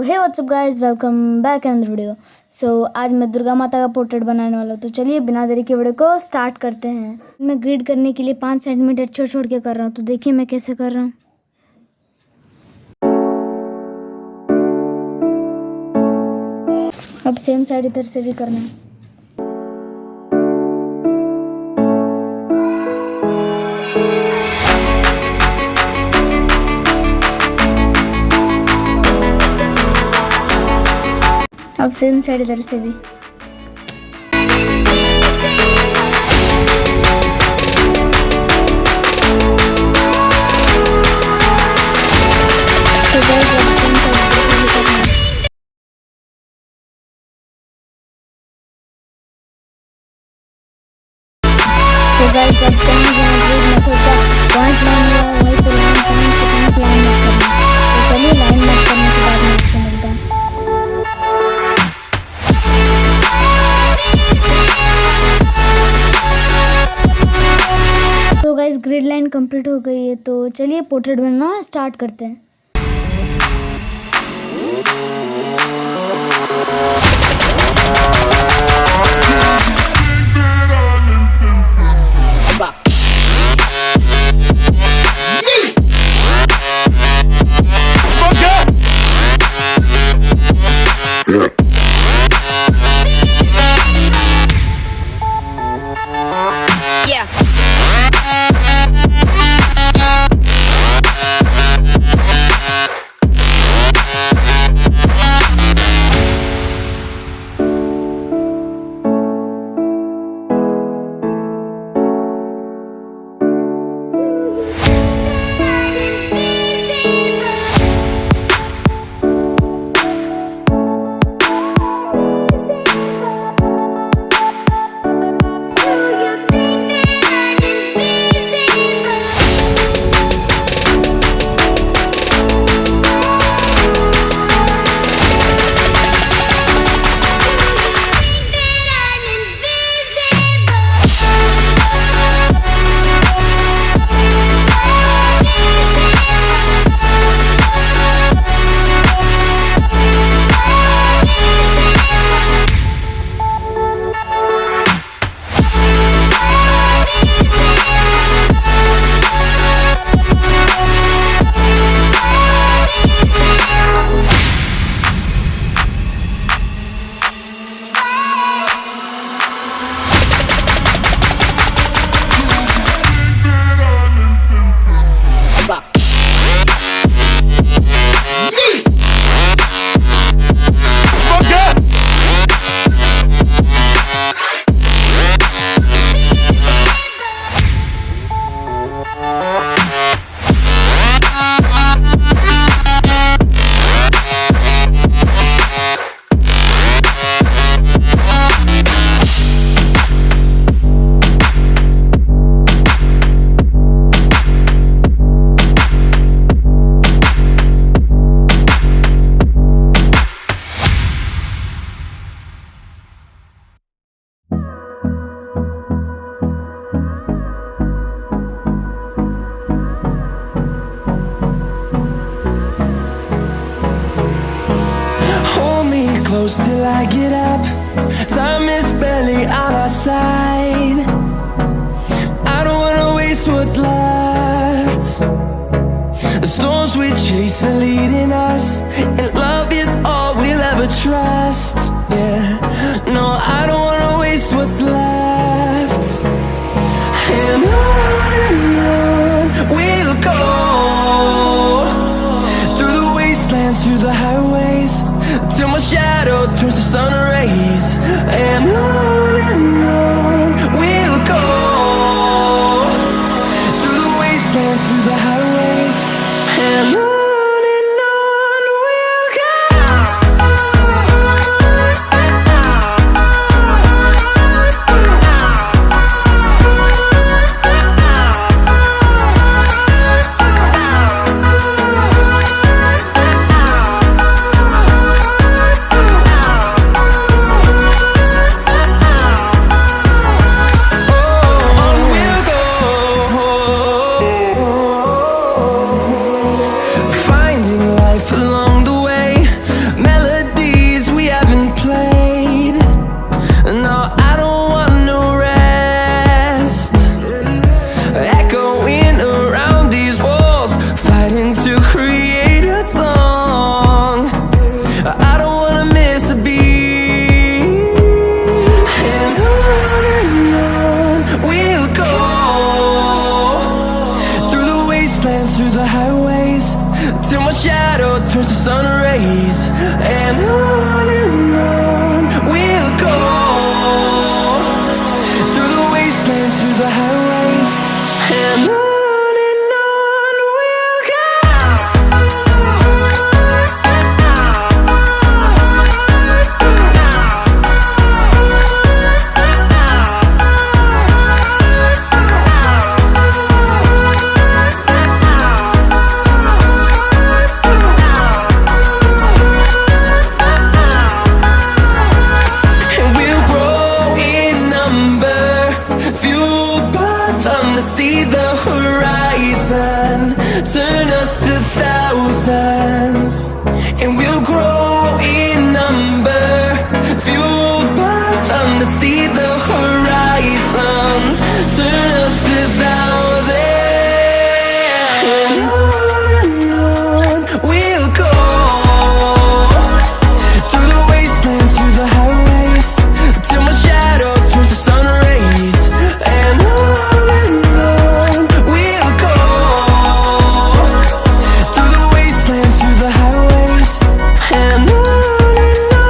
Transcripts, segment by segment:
हे what's up guys, welcome back another video. आज मैं दुर्गा माता का पोर्ट्रेट बनाने वाला हूँ। तो चलिए बिना देरी के वीडियो को स्टार्ट करते हैं। मैं ग्रिड करने के लिए 5 सेंटीमीटर छोड़ छोड़ के कर रहा हूँ। तो देखिए मैं कैसे कर रहा हूँ। अब सेम साइड इधर से भी करना है। अब सेम साइड इधर से भी। तो गाइस जब तक मैं सोचा पॉइंट लाइन हुआ वहीं पे लाइन पॉइंट लाइन मत करना। तो चलिए लाइन मत करने के बाद में आपसे मिलता हूँ। तो गाइस ग्रिड लाइन कंप्लीट हो गई है। तो चलिए पोर्ट्रेट बनाना स्टार्ट करते हैं। Till I get up, time is barely on our side. I don't wanna waste what's left. The storms we chase are leading us, and love is all we'll ever trust. Yeah, no, I don't wanna waste what's left. And on we'll go, through the wastelands, through the highways, till my shadow turns to sun rays. And on we'll go, through the wastelands, through the highways. And on we'll go. rays, and on we'll go, through the wastelands, through the highways, and on we'll go. And we'll grow in number, fueled by them to see the horizon, turn us to thousands. And we'll grow in number, fueled by them to see the horizon, turn us to thousands. And on we'll go, through the wastelands, through the highways, till my shadow turns to sun rays, and on we'll go, through the wastelands, through the highways, and on we'll go.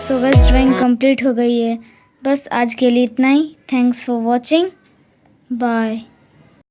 So guys drawing complete हो गई है। बस आज के लिए इतना ही। Thanks for watching. Bye.